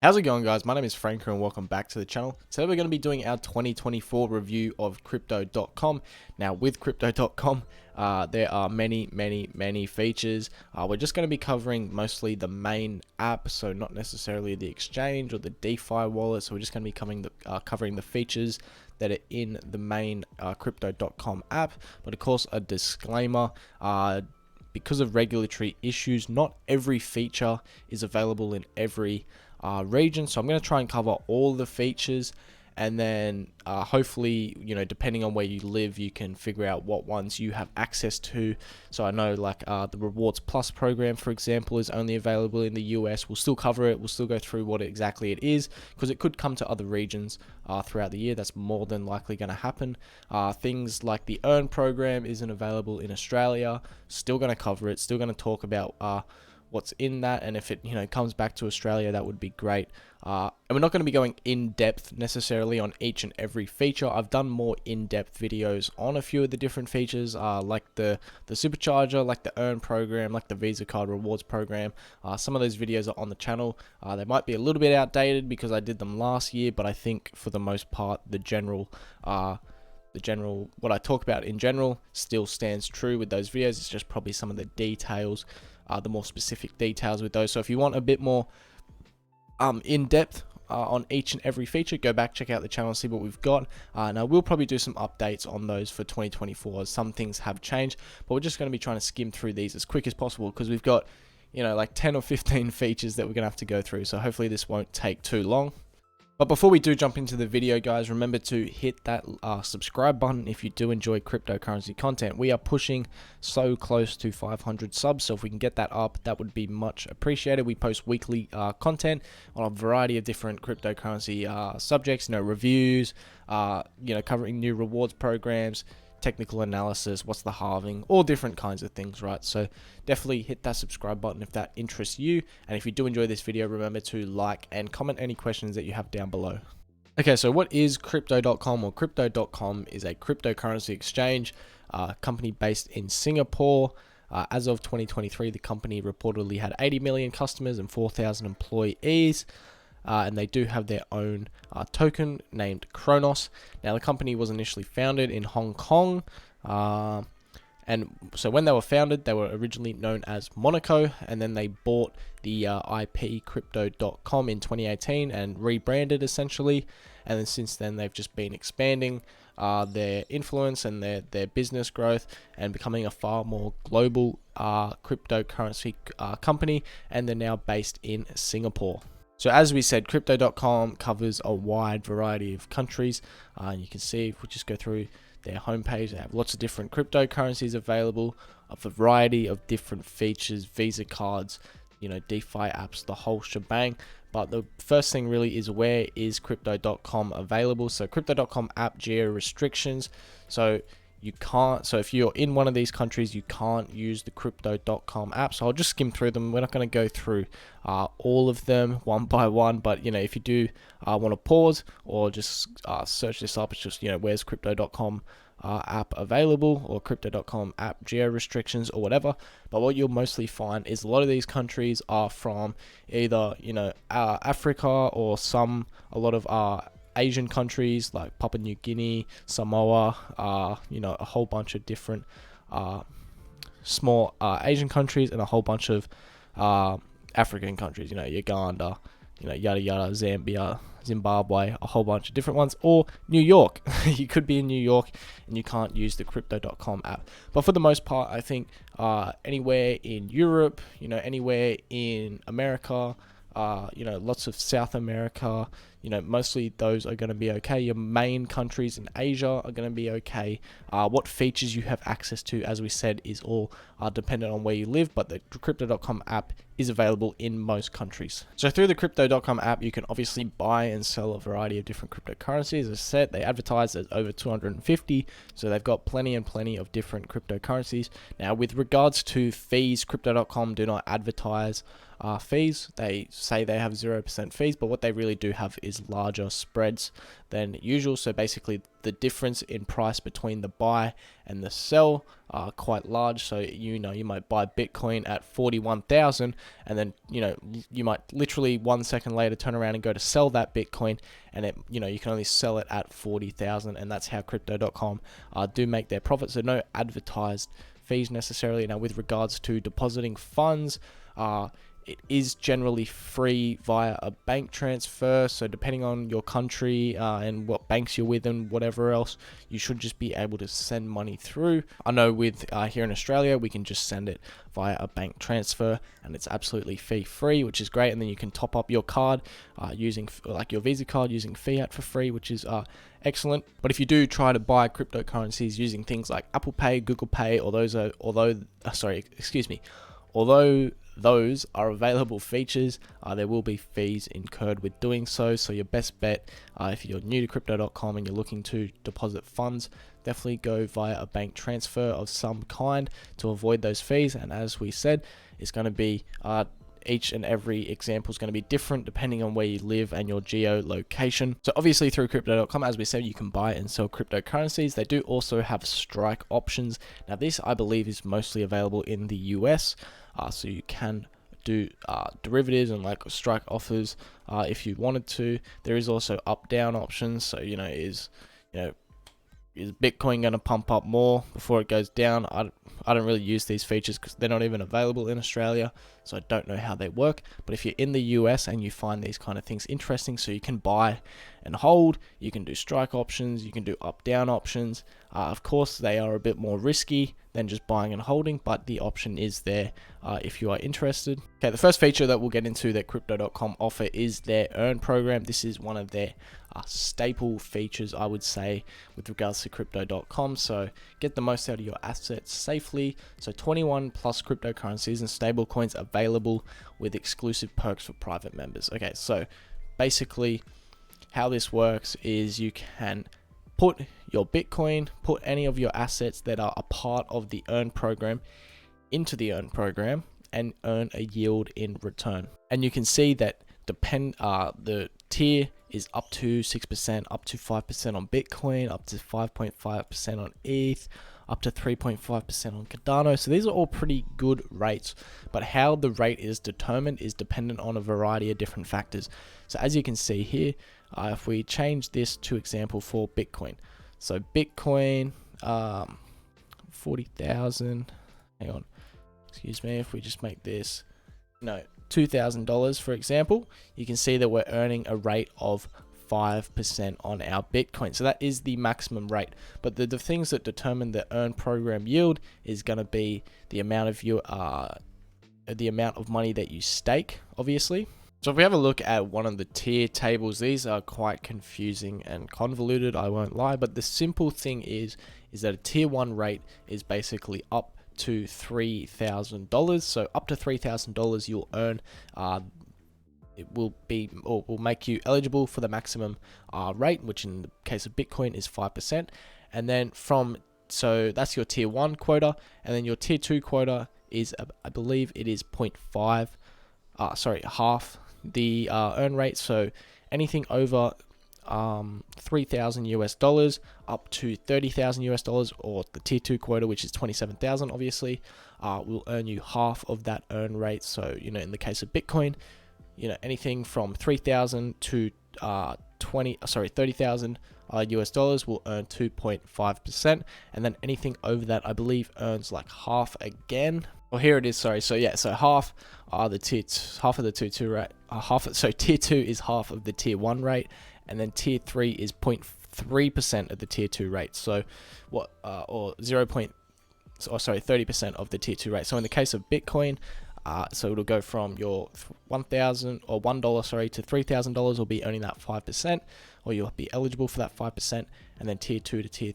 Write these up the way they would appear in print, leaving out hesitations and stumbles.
How's it going, guys? My name is Franco and welcome back to the channel. Today we're going to be doing our 2024 review of Crypto.com. Now with Crypto.com, there are many features. We're just going to be covering mostly the main app, so not necessarily the exchange or the DeFi wallet. So we're just going to be covering the features that are in the main Crypto.com app. But of course, a disclaimer, because of regulatory issues, not every feature is available in every region. So I'm going to try and cover all the features, and then hopefully, depending on where you live, you can figure out what ones you have access to. So I know like the Rewards Plus program, for example, is only available in the US. We'll still cover it. We'll still go through what exactly it is, because it could come to other regions throughout the year. That's more than likely going to happen. Things like the Earn program isn't available in Australia. Still going to cover it. Still going to talk about what's in that, and if it comes back to Australia, that would be great. And we're not going to be going in depth necessarily on each and every feature. I've done more in-depth videos on a few of the different features, like the Supercharger, like the Earn program, like the Visa card rewards program. Some of those videos are on the channel. They might be a little bit outdated because I did them last year, but I think for the most part, the general what I talk about in general still stands true with those videos. It's just probably some of the details, the more specific details with those. So if you want a bit more in depth on each and every feature, go back, check out the channel, see what we've got. And I will probably do some updates on those for 2024, as some things have changed, but we're just going to be trying to skim through these as quick as possible, because we've got like 10 or 15 features that we're gonna have to go through. So hopefully this won't take too long. But before we do jump into the video, guys, remember to hit that subscribe button if you do enjoy cryptocurrency content. We are pushing so close to 500 subs, so if we can get that up, that would be much appreciated. We post weekly content on a variety of different cryptocurrency subjects, reviews, covering new rewards programs, technical analysis, what's the halving, all different kinds of things, right? So definitely hit that subscribe button if that interests you, and if you do enjoy this video, remember to like and comment any questions that you have down below. Okay, so what is Crypto.com? Well, Crypto.com is a cryptocurrency exchange company based in Singapore. As of 2023, the company reportedly had 80 million customers and 4,000 employees. And they do have their own token named Kronos. Now, the company was initially founded in Hong Kong, and so when they were founded, they were originally known as Monaco, and then they bought the IP Crypto.com in 2018 and rebranded essentially, and then since then they've just been expanding their influence and their business growth, and becoming a far more global cryptocurrency company, and they're now based in Singapore. So as we said, Crypto.com covers a wide variety of countries. You can see if we just go through their homepage, they have lots of different cryptocurrencies available, a variety of different features, Visa cards, DeFi apps, the whole shebang. But the first thing really is, where is Crypto.com available? So Crypto.com app geo restrictions. So if you're in one of these countries, you can't use the Crypto.com app. So I'll just skim through them. We're not going to go through all of them one by one, but if you do want to pause or just search this up, it's just where's Crypto.com app available, or Crypto.com app geo restrictions, or whatever. But what you'll mostly find is a lot of these countries are from either Africa, or a lot of Asian countries like Papua New Guinea, Samoa, a whole bunch of different small Asian countries, and a whole bunch of African countries, Uganda, yada yada, Zambia, Zimbabwe, a whole bunch of different ones, or New York. You could be in New York and you can't use the Crypto.com app. But for the most part, I think anywhere in Europe, anywhere in America, lots of South America, mostly those are going to be okay. Your main countries in Asia are going to be okay. What features you have access to, as we said, is all dependent on where you live, but the Crypto.com app is available in most countries. So through the Crypto.com app, you can obviously buy and sell a variety of different cryptocurrencies. As I said, they advertise as over 250, so they've got plenty of different cryptocurrencies. Now, with regards to fees, Crypto.com do not advertise fees. They say they have 0% fees, but what they really do have is larger spreads than usual. So basically the difference in price between the buy and the sell are quite large. So you might buy Bitcoin at 41,000, and then you might literally 1 second later turn around and go to sell that Bitcoin, and it you can only sell it at 40,000, and that's how crypto.com do make their profits. So no advertised fees necessarily. Now with regards to depositing funds, it is generally free via a bank transfer. So depending on your country and what banks you're with and whatever else, you should just be able to send money through. I know with here in Australia, we can just send it via a bank transfer, and it's absolutely fee free, which is great. And then you can top up your card using like your Visa card using fiat for free, which is excellent. But if you do try to buy cryptocurrencies using things like Apple Pay, Google Pay, or although those are available features, there will be fees incurred with doing so. So your best bet, if you're new to crypto.com and you're looking to deposit funds, definitely go via a bank transfer of some kind to avoid those fees. And as we said, it's going to be each and every example is going to be different depending on where you live and your geolocation. So obviously through crypto.com, as we said, you can buy and sell cryptocurrencies. They do also have strike options. Now this, I believe, is mostly available in the US. So you can do derivatives and like strike offers if you wanted to. There is also up down options. So is Bitcoin going to pump up more before it goes down? I don't really use these features because they're not even available in Australia, so I don't know how they work. But if you're in the US and you find these kind of things interesting, so you can buy and hold, you can do strike options, you can do up down options. Of course, they are a bit more risky than just buying and holding, but the option is there if you are interested. Okay, the first feature that we'll get into that crypto.com offer is their earn program. This is one of their staple features, I would say, with regards to crypto.com. So get the most out of your assets safely. So 21 plus cryptocurrencies and stable coins available with exclusive perks for private members. Okay, so basically how this works is you can put your Bitcoin, put any of your assets that are a part of the earn program into the earn program and earn a yield in return. And you can see that the tier is up to 6%, up to 5% on Bitcoin, up to 5.5% on ETH, up to 3.5% on Cardano. So these are all pretty good rates, but how the rate is determined is dependent on a variety of different factors. So as you can see here, if we change this to example for Bitcoin, so Bitcoin 40,000, hang on, excuse me, if we just make this $2,000 for example, you can see that we're earning a rate of 5% on our Bitcoin. So that is the maximum rate. But the things that determine the earn program yield is going to be the amount of money that you stake, obviously. So if we have a look at one of the tier tables, these are quite confusing and convoluted, I won't lie, but the simple thing is that a tier 1 rate is basically up to $3,000. So up to $3,000 you'll earn, it will make you eligible for the maximum rate, which in the case of Bitcoin is 5%. And then so that's your tier 1 quota, and then your tier 2 quota is, I believe it is half the earn rate. So anything over $3,000 up to $30,000, or the tier 2 quota, which is 27,000 obviously, will earn you half of that earn rate. So in the case of Bitcoin, anything from 3,000 to $30,000 will earn 2.5%, and then anything over that, I believe, earns like half again. Well, here it is. Sorry. So yeah, so half of the tier 2 rate. Tier 2 is half of the tier 1 rate, and then tier 3 is 0.3% of the tier 2 rate. So what, or 30% of the tier 2 rate. So in the case of Bitcoin, so it'll go from your $1,000 or $1 to $3,000 will be earning that 5%, or you'll be eligible for that 5%. And then tier 2 to tier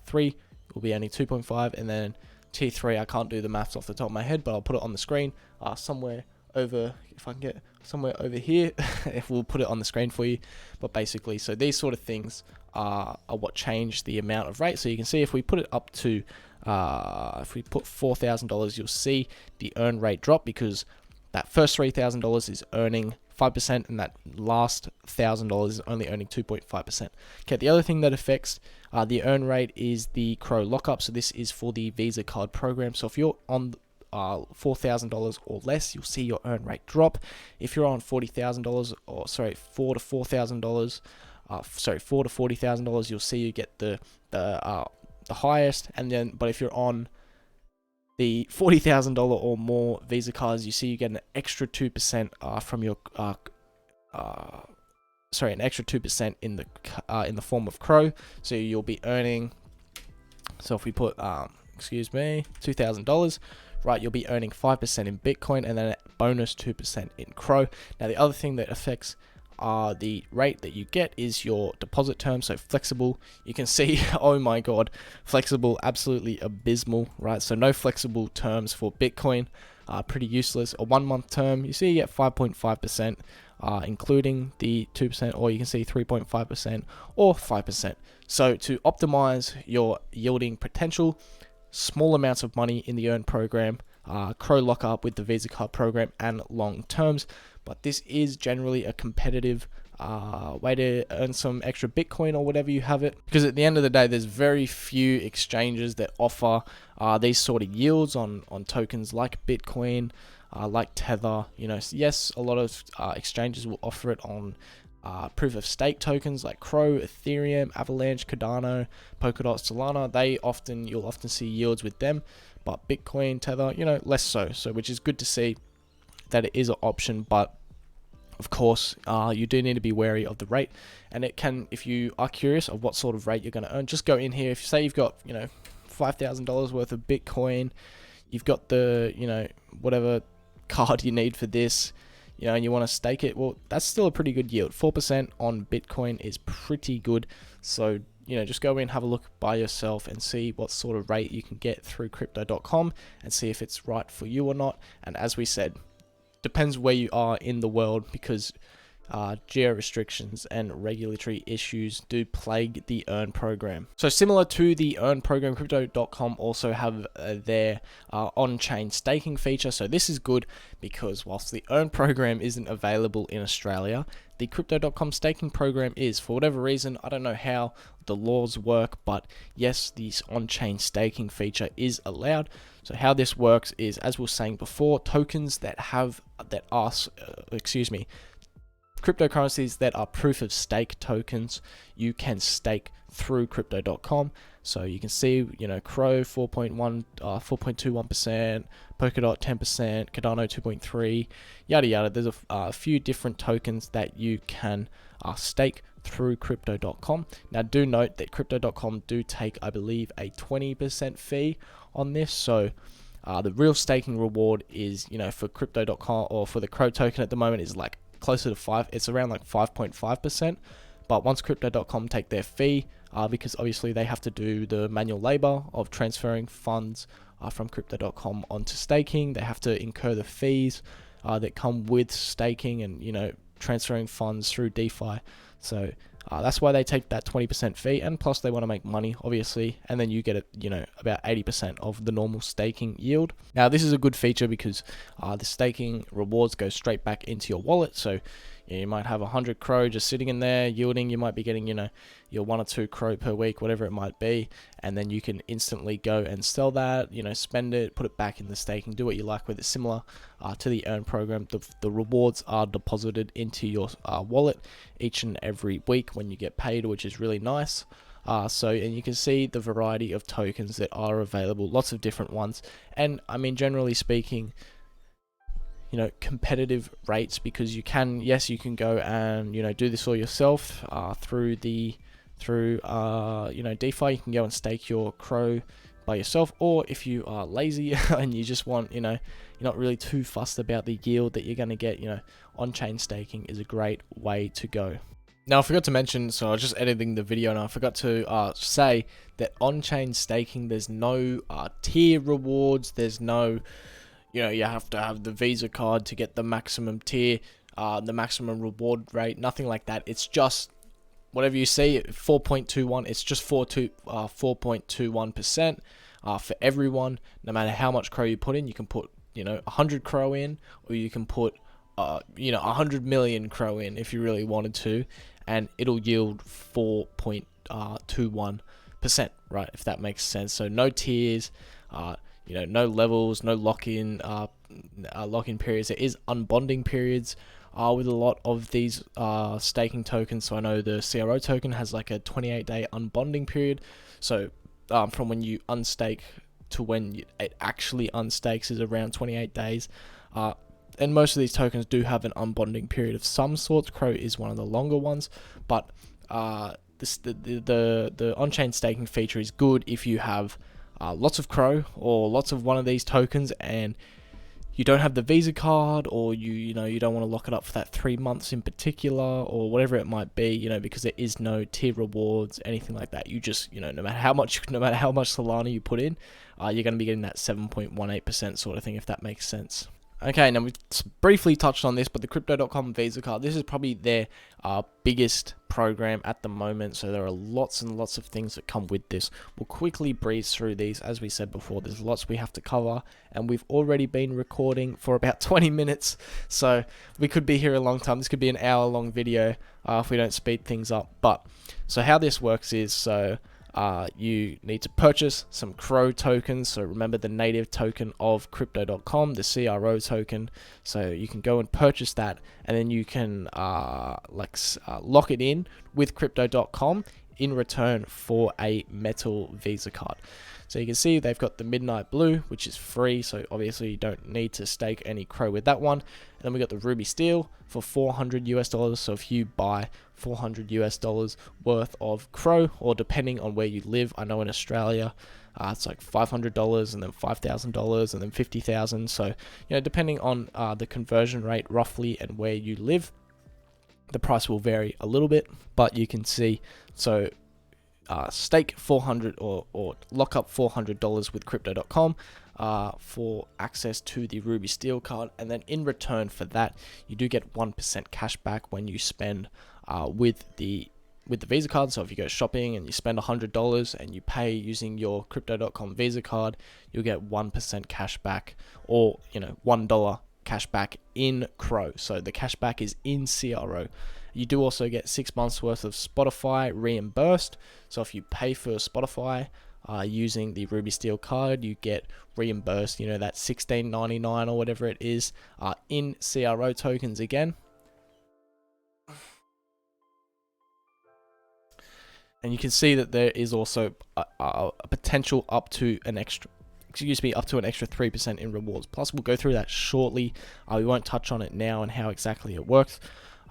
3 will be earning 2.5, and then tier 3, I can't do the maths off the top of my head, but I'll put it on the screen somewhere over, if I can get somewhere over here, if we'll put it on the screen for you. But basically, so these sort of things are what change the amount of rate. So you can see if we put it up to, if we put $4,000, you'll see the earn rate drop, because that first $3,000 is earning 5%, and that last $1,000 is only earning 2.5%. Okay, the other thing that affects the earn rate is the Crow lockup. So this is for the Visa card program. So if you're on $4,000 or less, you'll see your earn rate drop. If you're on $40,000, or sorry, $4,000 to $4,000, $4,000 to $40,000, you'll see you get the highest. And then, but if you're on the $40,000 or more Visa cards, you see you get an extra 2% from your an extra 2% in the form of Crow. So you'll be earning. So if we put $2,000, right, you'll be earning 5% in Bitcoin and then a bonus 2% in Crow. Now the other thing that affects the rate that you get is your deposit term. So flexible, you can see, oh my god, flexible, absolutely abysmal, right? So no flexible terms for Bitcoin, pretty useless. A 1 month term, you see you get 5.5%, including the 2%, or you can see 3.5% or 5%. So to optimize your yielding potential, small amounts of money in the earn program, Crow lockup with the Visa card program, and long terms. But this is generally a competitive way to earn some extra Bitcoin or whatever you have it, because at the end of the day, there's very few exchanges that offer these sort of yields on tokens like Bitcoin, like Tether. You know, yes, a lot of exchanges will offer it on proof of stake tokens like Crow, Ethereum, Avalanche, Cardano, Polkadot, Solana. You'll often see yields with them, but Bitcoin, Tether, you know, less so. So which is good to see that it is an option, but of course you do need to be wary of the rate. And it can, if you are curious of what sort of rate you're going to earn, just go in here. If you say you've got, you know, $5,000 worth of Bitcoin, you've got the, you know, whatever card you need for this, you know, and you want to stake it, well, that's still a pretty good yield. 4% on Bitcoin is pretty good. So, you know, just go in, have a look by yourself and see what sort of rate you can get through crypto.com and see if it's right for you or not. And as we said, depends where you are in the world, because geo restrictions and regulatory issues do plague the earn program. So similar to the earn program, crypto.com also have their on-chain staking feature. So this is good because whilst the earn program isn't available in Australia, the crypto.com staking program is. For whatever reason, I don't know how the laws work, but yes, this on-chain staking feature is allowed. So how this works is, as we were saying before, tokens that cryptocurrencies that are proof of stake tokens, you can stake through crypto.com. So you can see, you know, Crow 4.21%, Polkadot 10%, Cardano 2.3, yada yada. There's a few different tokens that you can stake through crypto.com. Now do note that crypto.com do take, I believe, a 20% fee on this. So the real staking reward is, you know, for crypto.com or for the Crow token at the moment is like closer to 5. It's around like 5.5%. But once crypto.com take their fee, because obviously they have to do the manual labor of transferring funds from crypto.com onto staking, they have to incur the fees that come with staking and, you know, transferring funds through DeFi. So that's why they take that 20% fee, and plus they want to make money, obviously, and then you get it, you know, about 80% of the normal staking yield. Now this is a good feature because the staking rewards go straight back into your wallet. So you might have 100 Crow just sitting in there yielding. You might be getting, you know, your 1 or 2 Crow per week, whatever it might be, and then you can instantly go and sell that, you know, spend it, put it back in the staking, do what you like with it. Similar to the earn program, the rewards are deposited into your wallet each and every week when you get paid, which is really nice. And you can see the variety of tokens that are available, lots of different ones, and I mean, generally speaking, you know, competitive rates, because you can go and, you know, do this all yourself through you know, DeFi. You can go and stake your Crow by yourself, or if you are lazy and you just want, you know, you're not really too fussed about the yield that you're going to get, you know, on-chain staking is a great way to go. Now I forgot to mention, so I was just editing the video and I forgot to say that on-chain staking, there's no tier rewards, there's no, you know, you have to have the Visa card to get the maximum tier, the maximum reward rate, nothing like that. It's just whatever you see, 4.21, it's just 4.21% for everyone. No matter how much Crow you put in, you can put 100 crow in, or you can put 100 million crow in if you really wanted to, and it'll yield 4.21%, right? If that makes sense. So no tiers, no levels, no lock-in periods. There is unbonding periods with a lot of these staking tokens. So I know the CRO token has like a 28-day unbonding period. So from when you unstake to when it actually unstakes is around 28 days. And most of these tokens do have an unbonding period of some sorts. Crow is one of the longer ones, but the on-chain staking feature is good if you have lots of Crow or lots of one of these tokens, and you don't have the Visa card, or you don't want to lock it up for that 3 months in particular, or whatever it might be, because there is no tier rewards, anything like that. You just, no matter how much Solana you put in, you're going to be getting that 7.18% sort of thing, if that makes sense. Okay, now we've briefly touched on this, but the Crypto.com Visa card, this is probably their biggest program at the moment, so there are lots and lots of things that come with this. We'll quickly breeze through these. As we said before, there's lots we have to cover, and we've already been recording for about 20 minutes, so we could be here a long time. This could be an hour-long video if we don't speed things up. But so how this works is, you need to purchase some Crow tokens. So remember the native token of Crypto.com, the CRO token. So you can go and purchase that, and then you can lock it in with Crypto.com in return for a metal Visa card. So you can see they've got the Midnight Blue, which is free, so obviously you don't need to stake any Crow with that one. And then we got the Ruby Steel for $400. So if you buy $400 worth of Crow, or depending on where you live, I know in Australia it's like $500, and then $5,000, and then $50,000. So depending on the conversion rate roughly and where you live, the price will vary a little bit. But you can see, so stake 400 or lock up $400 with Crypto.com for access to the Ruby Steel card, and then in return for that, you do get 1% cash back when you spend with the Visa card. So if you go shopping and you spend $100 and you pay using your Crypto.com Visa card, you'll get 1% cash back, or $1 cash back in Crow. So the cash back is in CRO. You do also get 6 months worth of Spotify reimbursed. So if you pay for Spotify using the Ruby Steel card, you get reimbursed, that $16.99 or whatever it is in CRO tokens again. And you can see that there is also a potential up to an extra 3% in rewards. Plus, we'll go through that shortly. We won't touch on it now and how exactly it works.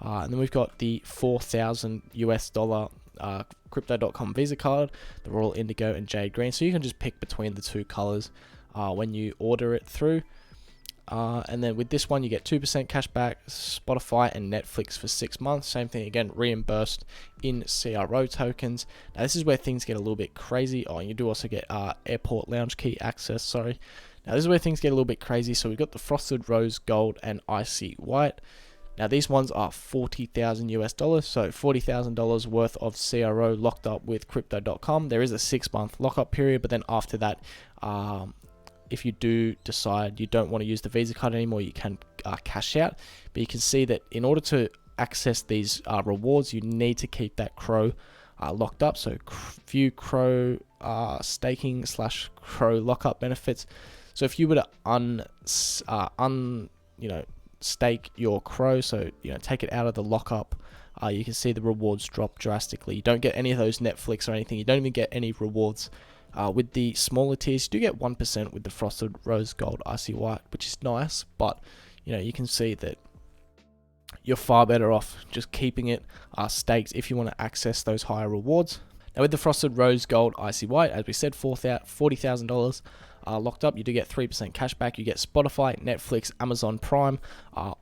And then we've got the $4,000 Crypto.com Visa card, the Royal Indigo and Jade Green. So you can just pick between the two colors when you order it through. And then with this one, you get 2% cash back, Spotify and Netflix for 6 months. Same thing again, reimbursed in CRO tokens. Now this is where things get a little bit crazy. Oh, and you do also get airport lounge key access. Sorry. Now this is where things get a little bit crazy. So we've got the Frosted Rose Gold and Icy White. Now these ones are $40,000, so $40,000 worth of CRO locked up with Crypto.com. There is a 6-month lockup period, but then after that, if you do decide you don't want to use the Visa card anymore, you can cash out. But you can see that in order to access these rewards, you need to keep that Crow locked up. So view Crow staking / Crow lockup benefits. So if you were to stake your Crow, so take it out of the lockup, you can see the rewards drop drastically. You don't get any of those Netflix or anything. You don't even get any rewards with the smaller tiers. You do get 1% with the Frosted Rose Gold Icy White, which is nice, but you can see that you're far better off just keeping it staked if you want to access those higher rewards. Now with the Frosted Rose Gold Icy White, as we said, $40,000 locked up, you do get 3% cash back. You get Spotify, Netflix, Amazon Prime,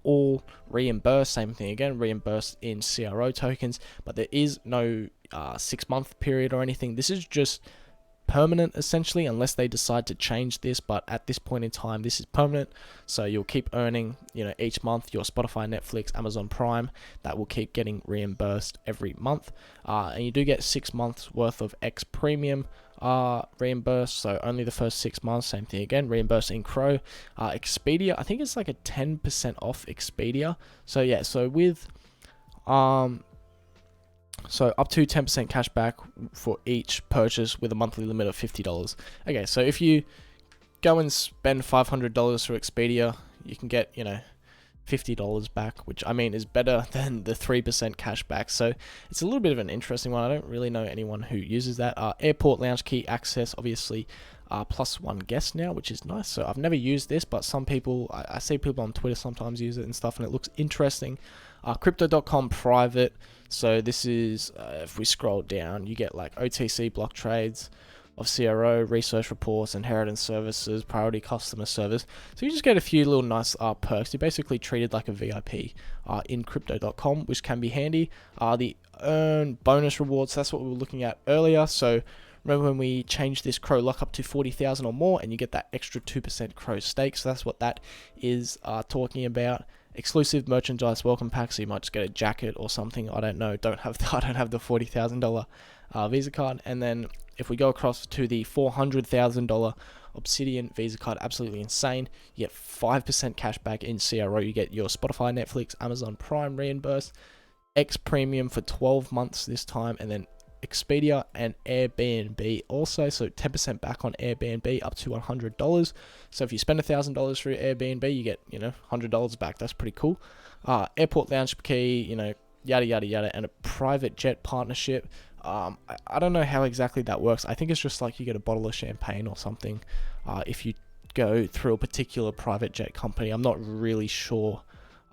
all reimbursed. Same thing again, reimbursed in CRO tokens, but there is no 6-month period or anything. This is just permanent essentially, unless they decide to change this, but at this point in time this is permanent. So you'll keep earning, each month your Spotify, Netflix, Amazon Prime, that will keep getting reimbursed every month, and you do get 6 months worth of X Premium reimbursed, so only the first 6 months. Same thing again, reimbursed in Crow. Expedia, I think it's like a 10% off Expedia. So yeah, so with so up to 10% cash back for each purchase with a monthly limit of $50. Okay, so if you go and spend $500 for Expedia, you can get, $50 back, which I mean is better than the 3% cash back. So it's a little bit of an interesting one. I don't really know anyone who uses that. Airport lounge key access, obviously, +1 guest now, which is nice. So I've never used this, but some people, I see people on Twitter sometimes use it and stuff, and it looks interesting. Crypto.com private. So this is, if we scroll down, you get like OTC block trades of CRO, research reports, inheritance services, priority customer service. So you just get a few little nice perks. You're basically treated like a VIP in Crypto.com, which can be handy. The earn bonus rewards, that's what we were looking at earlier. So remember when we changed this Crow lock up to 40,000 or more, and you get that extra 2% Crow stake. So that's what that is talking about. Exclusive merchandise welcome pack, so you might just get a jacket or something. I don't know. I don't have the $40,000 Visa card. And then if we go across to the $400,000 Obsidian Visa card, absolutely insane. You get 5% cash back in CRO. You get your Spotify, Netflix, Amazon Prime reimbursed, X Premium for 12 months this time, and then Expedia and Airbnb also, so 10% back on Airbnb up to $100. So if you spend $1,000 through Airbnb, you get $100 back. That's pretty cool. Airport lounge key, yada yada yada, and a private jet partnership. I don't know how exactly that works. I think it's just like you get a bottle of champagne or something if you go through a particular private jet company. I'm not really sure.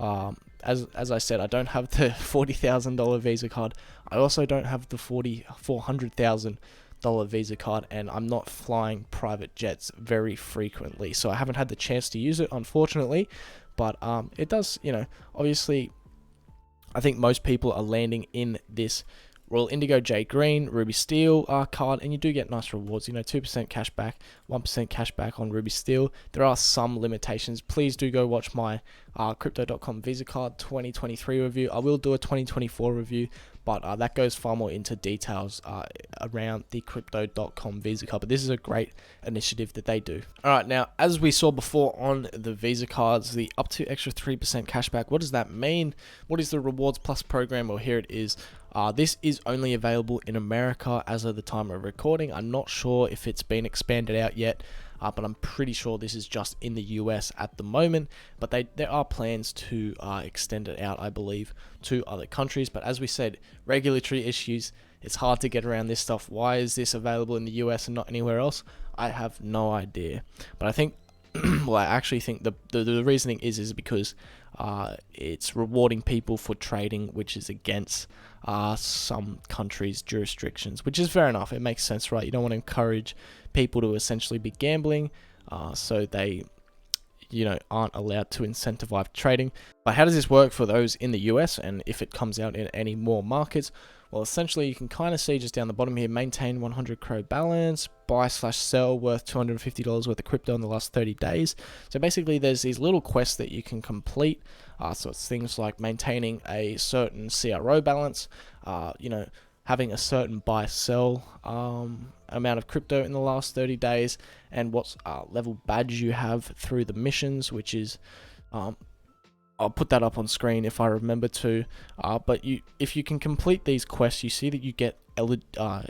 As I said, I don't have the $40,000 Visa card. I also don't have the $400,000 Visa card, and I'm not flying private jets very frequently, so I haven't had the chance to use it, unfortunately. But it does, obviously, I think most people are landing in this Royal Indigo, J Green, Ruby Steel card, and you do get nice rewards, 2% cash back, 1% cash back on Ruby Steel. There are some limitations. Please do go watch my Crypto.com Visa card 2023 review. I will do a 2024 review, but that goes far more into details around the Crypto.com Visa card. But this is a great initiative that they do. All right, now, as we saw before on the Visa cards, the up to extra 3% cashback, what does that mean? What is the Rewards Plus program? Well, here it is. This is only available in America as of the time of recording. I'm not sure if it's been expanded out yet, but I'm pretty sure this is just in the US at the moment. But there are plans to extend it out, I believe, to other countries. But as we said, regulatory issues, it's hard to get around this stuff. Why is this available in the US and not anywhere else? I have no idea. But I think, well, I actually think the reasoning is because it's rewarding people for trading, which is against some countries' jurisdictions, which is fair enough. It makes sense, right? You don't want to encourage people to essentially be gambling, so they aren't allowed to incentivize trading. But how does this work for those in the US, and if it comes out in any more markets? Well, essentially, you can kind of see just down the bottom here, maintain 100 Crow balance, buy/sell worth $250 worth of crypto in the last 30 days. So basically, there's these little quests that you can complete. So it's things like maintaining a certain CRO balance, having a certain buy/sell amount of crypto in the last 30 days, and what level badge you have through the missions, which is I'll put that up on screen if I remember to. But if you can complete these quests, you see that you get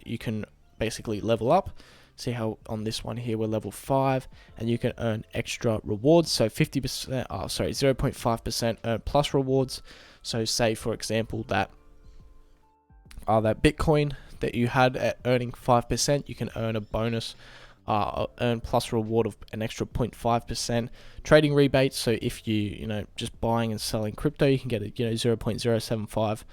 you can basically level up. See how on this one here we're level 5, and you can earn extra rewards. So 0.5% earn plus rewards. So say for example that Bitcoin that you had at earning 5%, you can earn a bonus. Earn plus reward of an extra 0.5% trading rebate. So if you just buying and selling crypto, you can get a 0.075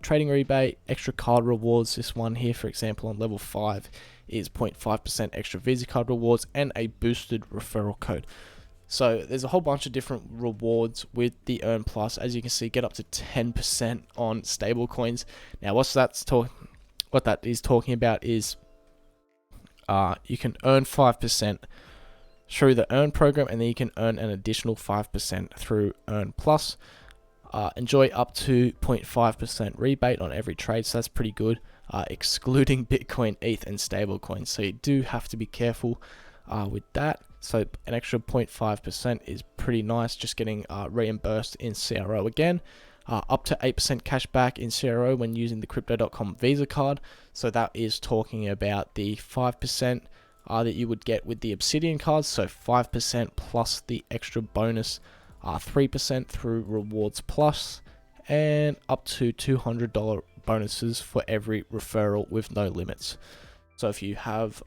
trading rebate. Extra card rewards. This one here, for example, on level 5 is 0.5% extra Visa card rewards and a boosted referral code. So there's a whole bunch of different rewards with the Earn Plus. As you can see, get up to 10% on stable coins. Now, what that is talking about is you can earn 5% through the Earn program, and then you can earn an additional 5% through Earn Plus. Enjoy up to 0.5% rebate on every trade, so that's pretty good, excluding Bitcoin, ETH, and stablecoins. So you do have to be careful with that. So an extra 0.5% is pretty nice, just getting reimbursed in CRO again. Up to 8% cash back in CRO when using the Crypto.com Visa card. So that is talking about the 5% that you would get with the Obsidian cards. So 5% plus the extra bonus 3% through Rewards Plus, and up to $200 bonuses for every referral with no limits. So if you have,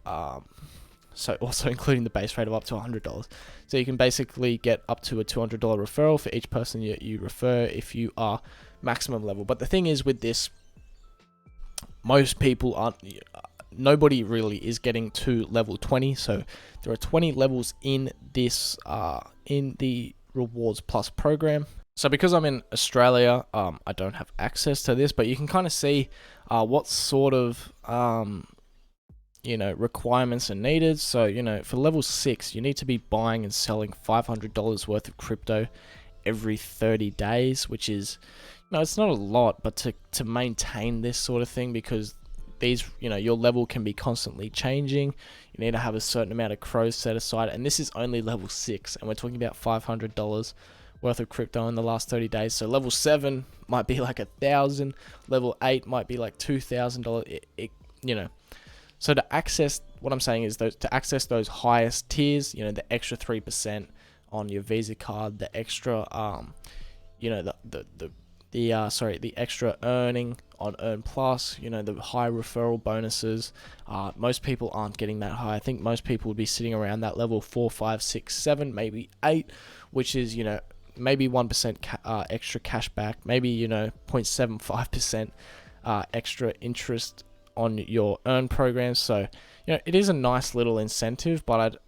so also including the base rate of up to $100. So you can basically get up to a $200 referral for each person you refer if you are maximum level. But the thing is with this, most people aren't, nobody really is getting to level 20. So there are 20 levels in this, in the Rewards Plus program. So because I'm in Australia, I don't have access to this, but you can kind of see what sort of requirements are needed. So for level 6, you need to be buying and selling $500 worth of crypto every 30 days, which is, it's not a lot, but to maintain this sort of thing, because these, your level can be constantly changing. You need to have a certain amount of crows set aside, and this is only level 6, and we're talking about $500 worth of crypto in the last 30 days. So level 7 might be like $1,000, level 8 might be like $2,000. So to access, what I'm saying is to access those highest tiers, the extra 3% on your Visa card, the extra, the extra earning on Earn Plus, the high referral bonuses. Most people aren't getting that high. I think most people would be sitting around that level 4, 5, 6, 7, maybe 8, which is, maybe 1% extra cash back, maybe, 0.75% extra interest on your Earn program. So, it is a nice little incentive, but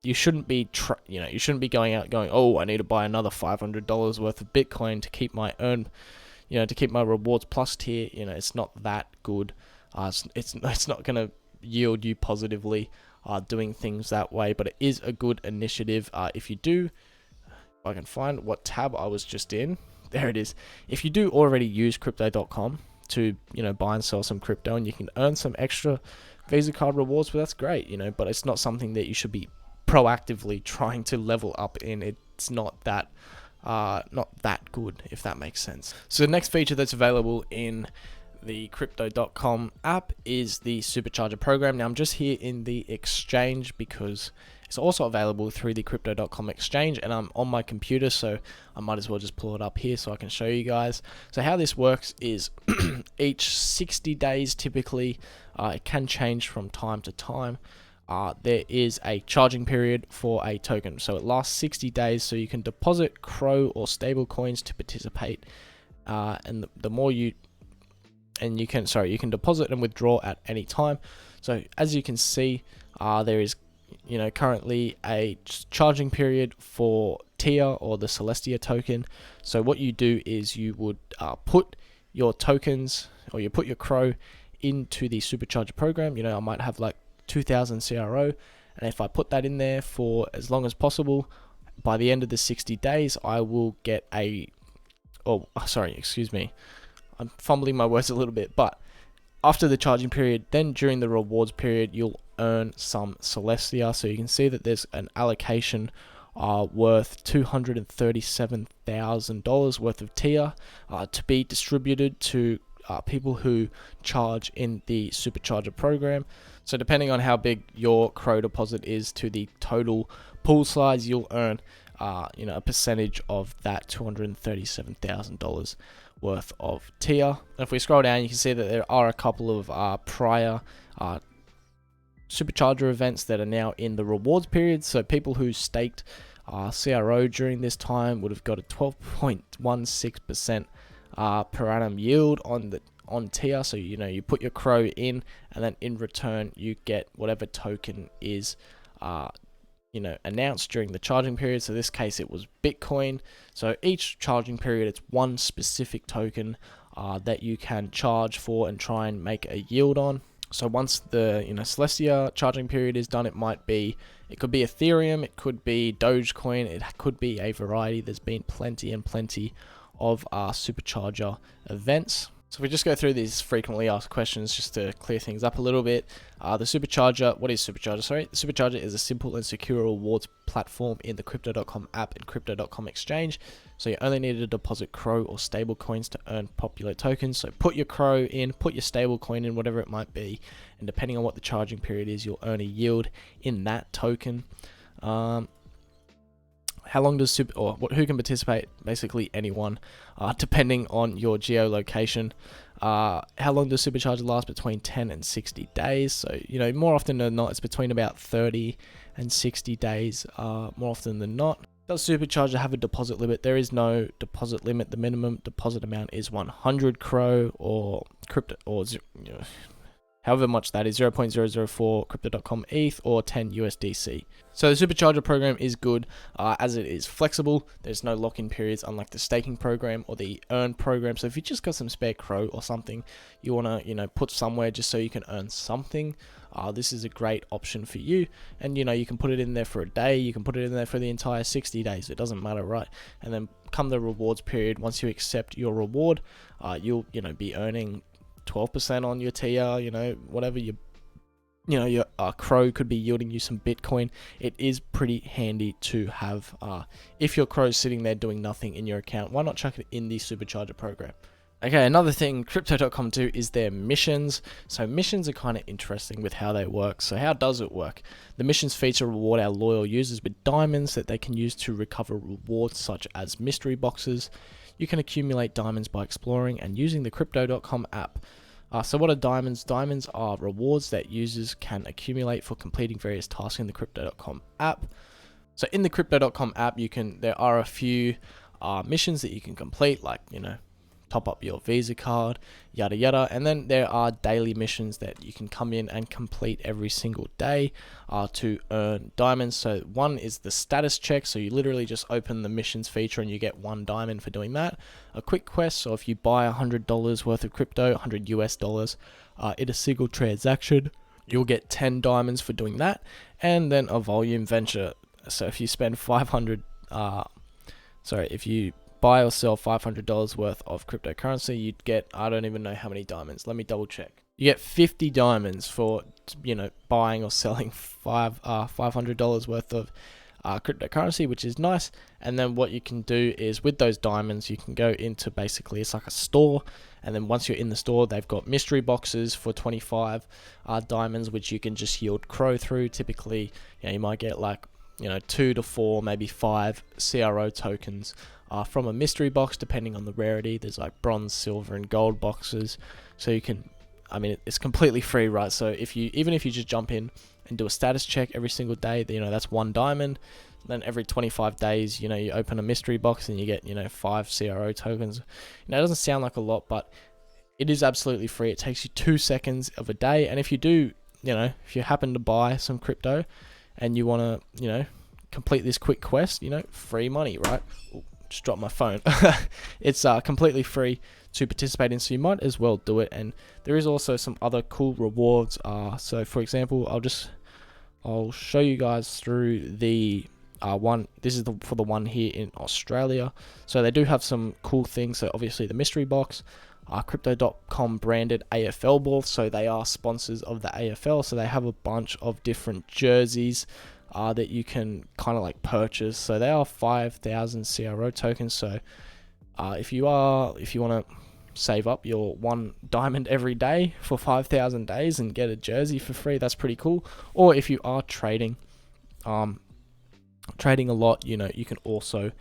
you shouldn't be, you shouldn't be going out going, oh, I need to buy another $500 worth of Bitcoin to keep my Earn, to keep my Rewards Plus tier. It's not that good. It's not going to yield you positively doing things that way, but it is a good initiative. If you do, if I can find what tab I was just in, there it is. If you do already use Crypto.com to buy and sell some crypto, and you can earn some extra Visa card rewards, but that's great, but it's not something that you should be proactively trying to level up in. It's not that good, if that makes sense. So the next feature that's available in the Crypto.com app is the Supercharger program. Now I'm just here in the exchange because it's also available through the Crypto.com exchange, and I'm on my computer, so I might as well just pull it up here so I can show you guys. So how this works is each 60 days typically, it can change from time to time. There is a charging period for a token, so it lasts 60 days, so you can deposit Crow or stable coins to participate, and the more you can deposit and withdraw at any time. So as you can see, there is currently a charging period for TIA or the Celestia token. So what you do is you would put your tokens, or you put your Crow into the Supercharger program. I might have like 2000 CRO, and if I put that in there for as long as possible, by the end of the 60 days I will get I'm fumbling my words a little bit, but after the charging period, then during the rewards period, you'll earn some Celestia. So you can see that there's an allocation worth $237,000 worth of TIA to be distributed to people who charge in the Supercharger program. So depending on how big your Crow deposit is to the total pool size, you'll earn a percentage of that $237,000 worth of TIA. And if we scroll down, you can see that there are a couple of prior Supercharger events that are now in the rewards period. So people who staked CRO during this time would have got a 12.16% per annum yield on TIA. So you put your Crow in, and then in return you get whatever token is announced during the charging period. So this case it was Bitcoin. So each charging period, it's one specific token that you can charge for and try and make a yield on. So once the Celestia charging period is done, it could be Ethereum, it could be Dogecoin, it could be a variety. There's been plenty and plenty of Supercharger events. So if we just go through these frequently asked questions just to clear things up a little bit. The Supercharger, what is Supercharger? Sorry, the Supercharger is a simple and secure rewards platform in the Crypto.com app and Crypto.com exchange. So you only need to deposit Crow or stable coins to earn popular tokens. So put your Crow in, put your stable coin in, whatever it might be, and depending on what the charging period is, you'll earn a yield in that token. How long does who can participate? Basically anyone, depending on your geolocation. How long does Supercharger last? Between 10 and 60 days. So, more often than not, it's between about 30 and 60 days, more often than not. Does Supercharger have a deposit limit? There is no deposit limit. The minimum deposit amount is 100 Crow or crypto, or however much that is, 0.004 Crypto.com ETH or 10 USDC. So the Supercharger program is good as it is flexible. There's no lock-in periods, unlike the staking program or the earn program. So if you just got some spare Crow or something you want to put somewhere just so you can earn something, this is a great option for you. And you can put it in there for a day, you can put it in there for the entire 60 days, it doesn't matter, right? And then come the rewards period, once you accept your reward, you'll be earning 12% on your TR, whatever your Crow could be yielding you some Bitcoin. It is pretty handy to have. If your Crow's sitting there doing nothing in your account, why not chuck it in the Supercharger program? Okay, another thing Crypto.com do is their missions. So missions are kind of interesting with how they work. So how does it work? The missions feature reward our loyal users with diamonds that they can use to recover rewards such as mystery boxes. You can accumulate diamonds by exploring and using the Crypto.com app. So what are diamonds? Diamonds are rewards that users can accumulate for completing various tasks in the Crypto.com app. So in the Crypto.com app, there are a few missions that you can complete, like, top up your Visa card, yada yada. And then there are daily missions that you can come in and complete every single day to earn diamonds. So one is the status check. So you literally just open the missions feature and you get 1 diamond for doing that. A quick quest. So if you buy $100 worth of crypto, 100 US dollars, in a single transaction, you'll get 10 diamonds for doing that. And then a volume venture. So if you spend if you buy or sell $500 worth of cryptocurrency, you'd get, I don't even know how many diamonds. Let me double check. You get 50 diamonds for, buying or selling $500 worth of cryptocurrency, which is nice. And then what you can do is with those diamonds, you can go into basically, it's like a store. And then once you're in the store, they've got mystery boxes for 25 diamonds, which you can just yield Crow through. Typically, you might get like, 2 to 4, maybe 5 CRO tokens from a mystery box, depending on the rarity. There's like bronze, silver, and gold boxes. So you can, it's completely free, right? So even if you just jump in and do a status check every single day, that's 1 diamond. Then every 25 days, you open a mystery box and you get, 5 CRO tokens. It doesn't sound like a lot, but it is absolutely free. It takes you 2 seconds of a day. And if you do, if you happen to buy some crypto and you want to, complete this quick quest, free money, right? Ooh, just dropped my phone. It's completely free to participate in, so you might as well do it. And there is also some other cool rewards. So for example, I'll show you guys through the one. This is for the one here in Australia. So they do have some cool things. So obviously the mystery box, Crypto.com branded AFL ball. So they are sponsors of the AFL. So they have a bunch of different jerseys that you can kind of like purchase. So they are 5,000 CRO tokens. So if you want to save up your 1 diamond every day for 5,000 days and get a jersey for free, that's pretty cool. Or if you are trading a lot, you can also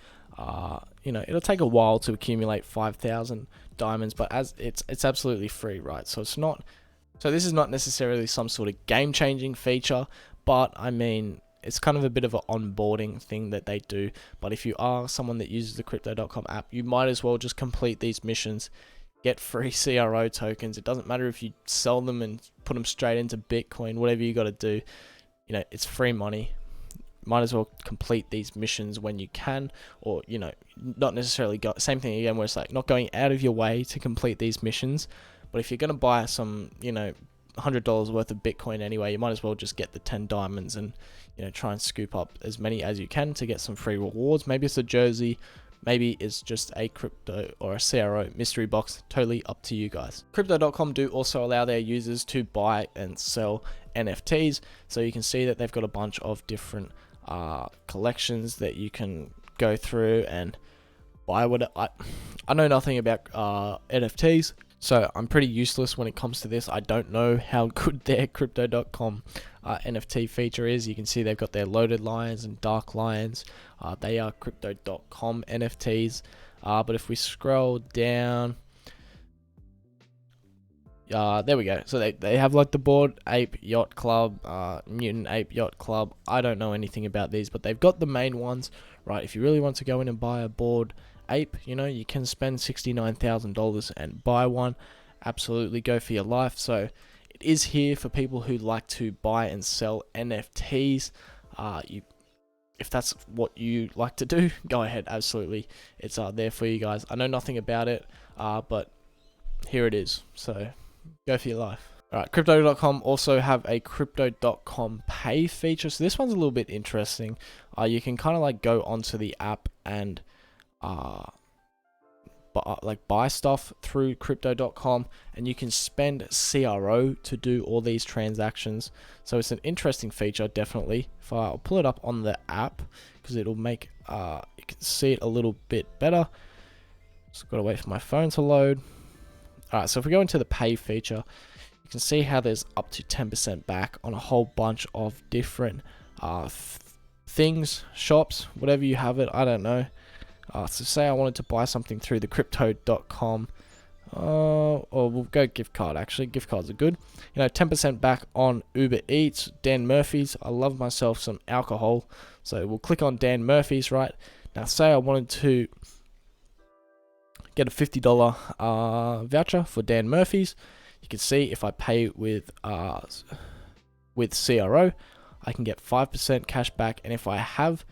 it'll take a while to accumulate 5,000 diamonds, but as it's absolutely free, right? So this is not necessarily some sort of game-changing feature, but it's kind of a bit of an onboarding thing that they do. But if you are someone that uses the Crypto.com app, you might as well just complete these missions, get free CRO tokens. It doesn't matter if you sell them and put them straight into Bitcoin, whatever you got to do. It's free money. Might as well complete these missions when you can, or not necessarily same thing again, where it's like not going out of your way to complete these missions. But if you're going to buy some $100 worth of Bitcoin anyway. You might as well just get the 10 diamonds and, you know, try and scoop up as many as you can to get some free rewards. Maybe it's a jersey, maybe it's just a crypto or a CRO mystery box. Totally up to you guys. Crypto.com do also allow their users to buy and sell NFTs. So you can see that they've got a bunch of different collections that you can go through and buy. I know nothing about NFTs, so I'm pretty useless when it comes to this. I don't know how good their Crypto.com NFT feature is. You can see they've got their loaded lions and dark lions. They are Crypto.com NFTs. But if we scroll down, there we go. So they have like the Bored Ape Yacht Club, Mutant Ape Yacht Club. I don't know anything about these, but they've got the main ones, right? If you really want to go in and buy a Bored Ape, you know, you can spend $69,000 and buy one. Absolutely, go for your life. So it is here for people who like to buy and sell NFTs. If that's what you like to do, go ahead. Absolutely, it's there for you guys. I know nothing about it, but here it is. So go for your life. Alright, Crypto.com also have a Crypto.com Pay feature. So this one's a little bit interesting. You can kind of like go onto the app and buy stuff through Crypto.com, and you can spend CRO to do all these transactions. So it's an interesting feature, definitely. If I'll pull it up on the app, because it'll make you can see it a little bit better. Just gotta wait for my phone to load. Alright, so if we go into the pay feature, you can see how there's up to 10% back on a whole bunch of different things, shops, whatever you have it, I don't know. So say I wanted to buy something through the Crypto.com, or we'll go gift card. Actually, gift cards are good. You know, 10% back on Uber Eats, Dan Murphy's. I love myself some alcohol, so we'll click on Dan Murphy's. Right now, say I wanted to get a $50 voucher for Dan Murphy's. You can see if I pay with CRO, I can get 5% cash back, and if I have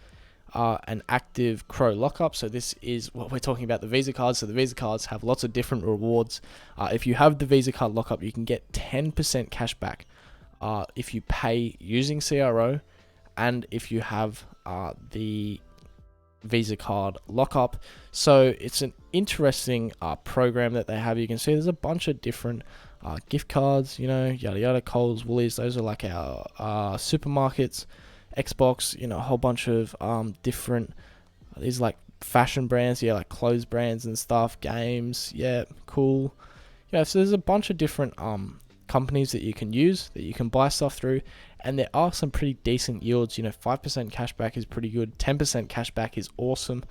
an active Crow lockup, so this is what we're talking about, the Visa cards. So the Visa cards have lots of different rewards. If you have the Visa card lockup, you can get 10% cash back if you pay using CRO, and if you have the Visa card lockup. So it's an interesting program that they have. You can see there's a bunch of different gift cards, you know, yada yada, Coles, Woolies. Those are like our supermarkets. Xbox, you know, a whole bunch of different, these like fashion brands, yeah, like clothes brands and stuff, games, yeah, cool. Yeah, so there's a bunch of different companies that you can use, that you can buy stuff through, and there are some pretty decent yields. You know, 5% cashback is pretty good, 10% cashback is awesome.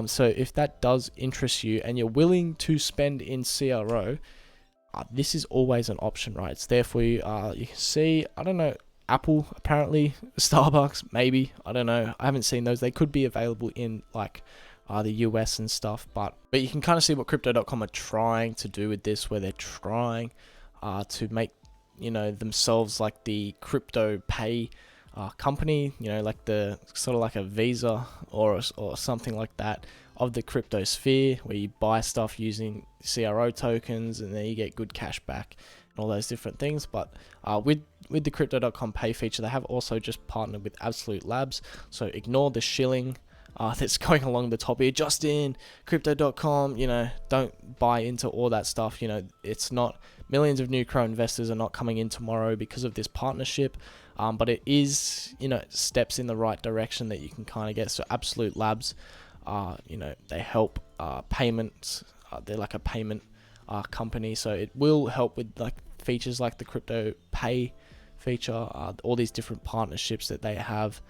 So if that does interest you and you're willing to spend in CRO, this is always an option, right? It's there for you. You can see, I don't know, Apple, apparently, Starbucks, maybe, I don't know, I haven't seen those. They could be available in like the US and stuff, but you can kind of see what Crypto.com are trying to do with this, where they're trying to make, you know, themselves like the crypto pay company, you know, like the sort of like a Visa or something like that of the crypto sphere, where you buy stuff using CRO tokens and then you get good cash back and all those different things. But with the Crypto.com Pay feature, they have also just partnered with Absolute Labs. So ignore the shilling that's going along the top here. Just in Crypto.com, you know, don't buy into all that stuff. You know, it's not, millions of new Crow investors are not coming in tomorrow because of this partnership. But it is, you know, steps in the right direction that you can kind of get. So Absolute Labs, you know, they help payments. They're like a payment company, so it will help with like features like the crypto pay feature, all these different partnerships that they have.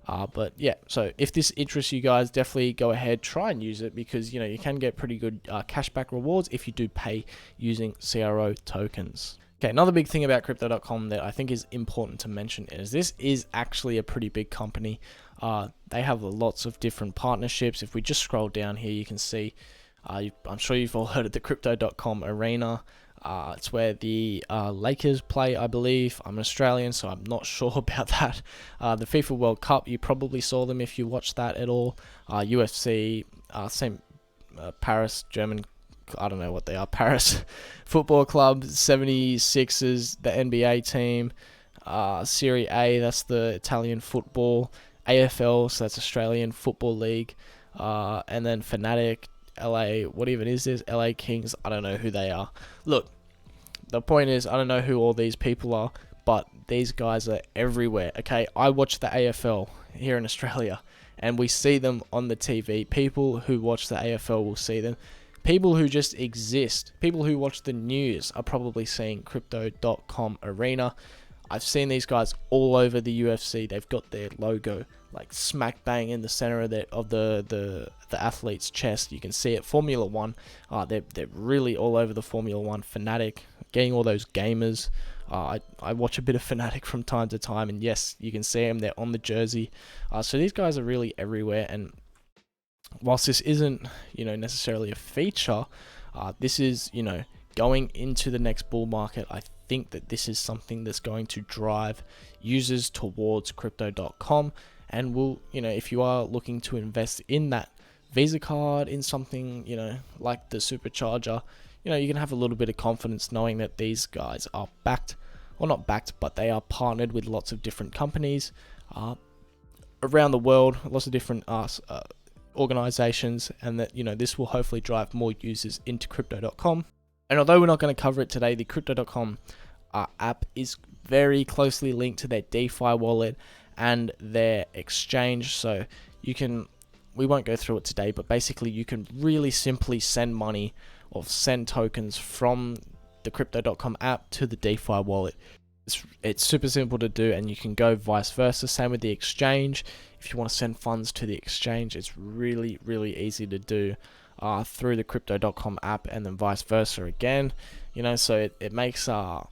But yeah, so if this interests you guys, definitely go ahead, try and use it, because you know you can get pretty good cashback rewards if you do pay using CRO tokens. Okay, another big thing about Crypto.com that I think is important to mention is this is actually a pretty big company. They have lots of different partnerships. If we just scroll down here, you can see, I'm sure you've all heard of the Crypto.com Arena. It's where the Lakers play, I believe. I'm an Australian, so I'm not sure about that. The FIFA World Cup, you probably saw them if you watched that at all. UFC, same Paris, German I don't know what they are, Paris Football Club, 76ers, the NBA team, Serie A, that's the Italian football, AFL, so that's Australian Football League, and then Fnatic, LA, what even is this? LA Kings, I don't know who they are. Look, the point is, I don't know who all these people are, but these guys are everywhere, okay? I watch the AFL here in Australia, and we see them on the TV. People who watch the AFL will see them. People who just exist, people who watch the news are probably seeing Crypto.com Arena. I've seen these guys all over the UFC. They've got their logo like smack bang in the center of the athlete's chest. You can see it. Formula One, they're really all over the Formula One. Fnatic, getting all those gamers. I watch a bit of Fnatic from time to time, and yes, you can see them. They're on the jersey. So these guys are really everywhere. And whilst this isn't, necessarily a feature, this is, going into the next bull market. I think that this is something that's going to drive users towards Crypto.com, and will, if you are looking to invest in that Visa card, in something, like the Supercharger, you can have a little bit of confidence knowing that these guys are backed, or not backed, but they are partnered with lots of different companies around the world, lots of different organizations, and that, this will hopefully drive more users into Crypto.com. And although we're not going to cover it today, the Crypto.com app is very closely linked to their DeFi wallet and their exchange. So we won't go through it today, but basically you can really simply send money or send tokens from the Crypto.com app to the DeFi wallet. It's super simple to do, and you can go vice versa. Same with the exchange. If you want to send funds to the exchange, it's really, really easy to do through the Crypto.com app, and then vice versa again. So it makes the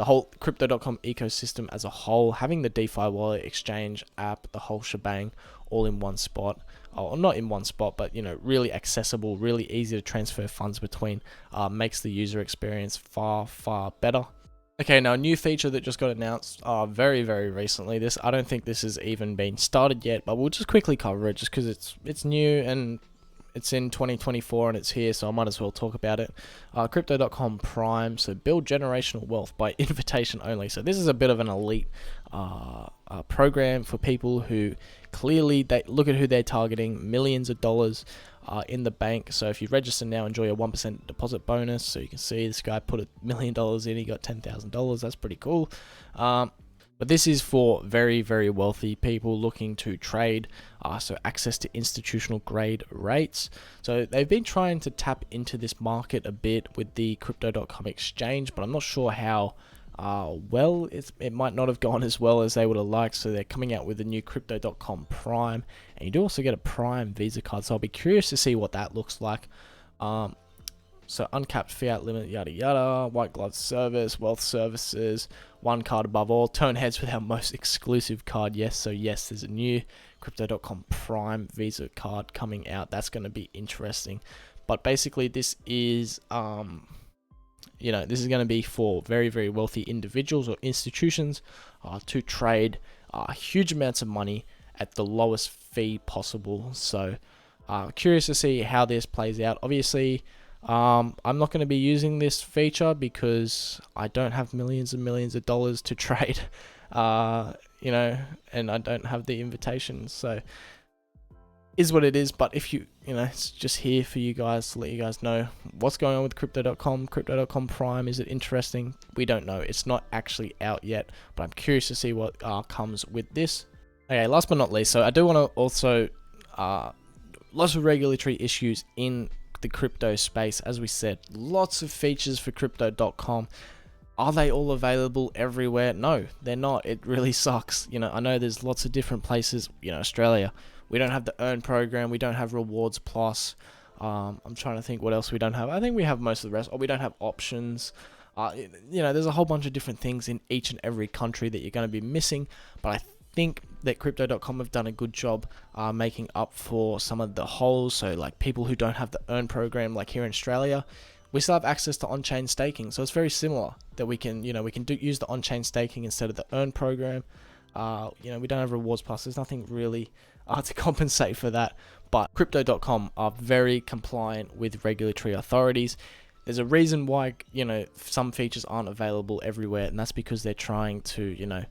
whole Crypto.com ecosystem as a whole, having the DeFi wallet, exchange, app, the whole shebang, all in one spot. Or not in one spot, but really accessible, really easy to transfer funds between, makes the user experience far, far better. Okay, now a new feature that just got announced very, very recently. I don't think this has even been started yet, but we'll just quickly cover it just because it's new and it's in 2024 and it's here, so I might as well talk about it. Crypto.com Prime, so build generational wealth by invitation only. So this is a bit of an elite program for people who clearly, they look at who they're targeting, millions of dollars in the bank. So if you register now, enjoy a 1% deposit bonus. So you can see this guy put $1 million in, he got $10,000. That's pretty cool. But this is for very, very wealthy people looking to trade, so access to institutional grade rates. So they've been trying to tap into this market a bit with the Crypto.com exchange, but I'm not sure how well. It might not have gone as well as they would have liked. So they're coming out with a new Crypto.com Prime, and you do also get a Prime Visa card. So I'll be curious to see what that looks like. So uncapped fiat limit, yada yada, white glove service, wealth services, one card above all, turn heads with our most exclusive card. Yes, so yes, there's a new Crypto.com Prime Visa card coming out. That's going to be interesting. But basically this is this is going to be for very, very wealthy individuals or institutions to trade huge amounts of money at the lowest fee possible. So curious to see how this plays out. Obviously, I'm not going to be using this feature because I don't have millions and millions of dollars to trade, and I don't have the invitation. So is what it is. But if it's just here for you guys to let you guys know what's going on with Crypto.com. Crypto.com Prime, is it interesting? We don't know. It's not actually out yet, but I'm curious to see what comes with this. Okay, last but not least, so I do want to also lots of regulatory issues in the crypto space. As we said, lots of features for Crypto.com. Are they all available everywhere? No, they're not. It really sucks. I know there's lots of different places. Australia, we don't have the earn program, we don't have rewards plus. I'm trying to think what else we don't have. I think we have most of the rest. Or we don't have options. There's a whole bunch of different things in each and every country that you're going to be missing, but I think that Crypto.com have done a good job making up for some of the holes. So like people who don't have the earn program, like here in Australia, we still have access to on-chain staking. So it's very similar that we can use the on-chain staking instead of the earn program. We don't have rewards plus. There's nothing really to compensate for that. but Crypto.com are very compliant with regulatory authorities. There's a reason why, some features aren't available everywhere, and that's because they're trying to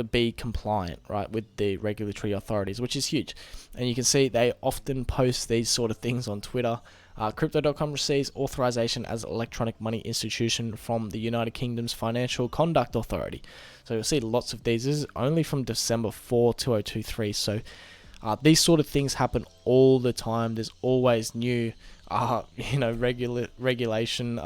be compliant, right, with the regulatory authorities, which is huge. And you can see they often post these sort of things on Twitter. Crypto.com receives authorization as an electronic money institution from the United Kingdom's Financial Conduct Authority. So you'll see lots of these. This is only from December 4, 2023. So these sort of things happen all the time. There's always new, regulation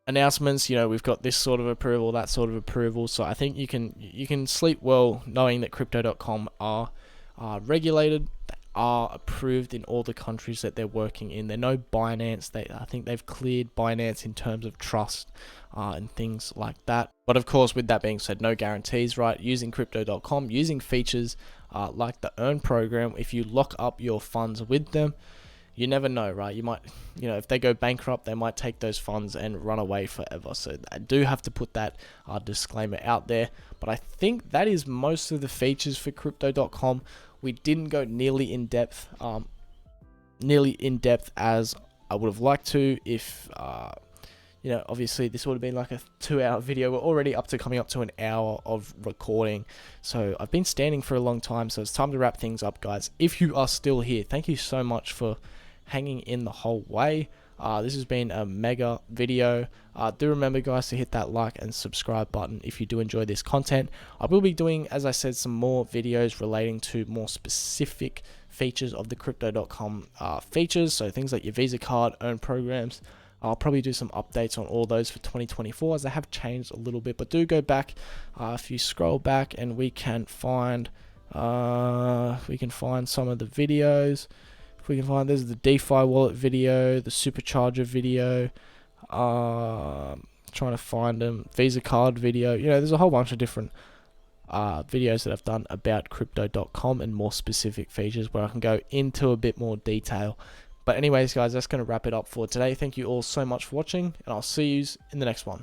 announcements. We've got this sort of approval, that sort of approval. So I think you can sleep well knowing that Crypto.com are regulated. They are approved in all the countries that they're working in. They're no Binance. I think they've cleared Binance in terms of trust and things like that. But of course, with that being said, no guarantees, right? Using Crypto.com, using features like the Earn program, if you lock up your funds with them, you never know, right? You might, if they go bankrupt, they might take those funds and run away forever. So I do have to put that disclaimer out there. But I think that is most of the features for Crypto.com. We didn't go nearly in depth as I would have liked to. If obviously this would have been like a 2-hour video. We're already coming up to an hour of recording. So I've been standing for a long time. So it's time to wrap things up, guys. If you are still here, thank you so much for hanging in the whole way. This has been a mega video. Do remember, guys, to hit that like and subscribe button if you do enjoy this content. I will be doing, as I said, some more videos relating to more specific features of the Crypto.com features. So things like your Visa card, Earn programs. I'll probably do some updates on all those for 2024 as they have changed a little bit. But do go back. If you scroll back, and we can find some of the videos. If we can find, there's the DeFi wallet video, the Supercharger video, trying to find them, Visa card video. There's a whole bunch of different videos that I've done about Crypto.com and more specific features where I can go into a bit more detail. But anyways, guys, that's going to wrap it up for today. Thank you all so much for watching, and I'll see you in the next one.